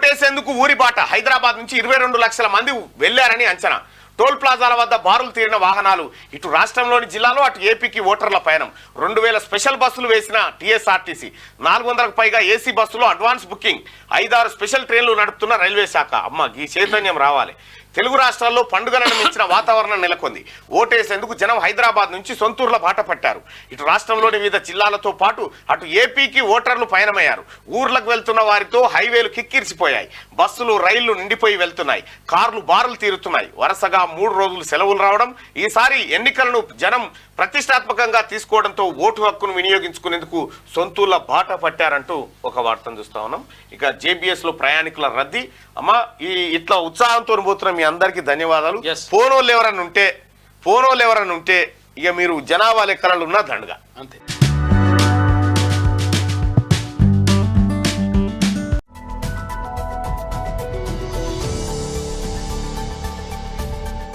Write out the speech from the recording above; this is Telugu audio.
ఓటేసేందుకు ఊరి బాట హైదరాబాద్ నుంచి 22 లక్షల మంది వెళ్లారని అంచనా. టోల్ ప్లాజాల వద్ద బారులు తీరిన వాహనాలు. ఇటు రాష్ట్రంలోని జిల్లాలో అటు ఏపీకి ఓటర్ల పయనం. 2000 స్పెషల్ బస్సులు వేసిన టీఎస్ఆర్టీసీ, 400కు పైగా ఏసీ బస్సులో అడ్వాన్స్ బుకింగ్, 5-6 స్పెషల్ ట్రైన్లు నడుపుతున్న రైల్వే శాఖ. అమ్మ ఈ చైతన్యం రావాలి. తెలుగు రాష్ట్రాల్లో పండుగలను మించిన వాతావరణం నెలకొంది. ఓటేసేందుకు జనం హైదరాబాద్ నుంచి సొంతూర్ల బాట పట్టారు. ఇటు రాష్ట్రంలోని వివిధ జిల్లాలతో పాటు అటు ఏపీకి ఓటర్లు పయనమయ్యారు. ఊర్లకు వెళ్తున్న వారితో హైవేలు కిక్కిరిసిపోయాయి. బస్సులు రైళ్లు నిండిపోయి వెళ్తున్నాయి. కార్లు బారులు తీరుతున్నాయి. వరుసగా 3 రోజులు సెలవులు రావడం, ఈసారి ఎన్నికలను జనం ప్రతిష్టాత్మకంగా తీసుకోవడంతో ఓటు హక్కును వినియోగించుకునేందుకు సొంతూర్ల బాట పట్టారంటూ ఒక వార్తను చూస్తా ఉన్నాం. ఇక జేబీఎస్ లో ప్రయాణికుల రద్దీ. అమ్మా ఇట్లా ఉత్సాహంతో పోతున్న మీ అందరికీ ధన్యవాదాలు. పోనోళ్ళు ఎవరన్నా ఉంటే ఇక మీరు జనాభా లెక్కలలో ఉన్న దండగా అంతే.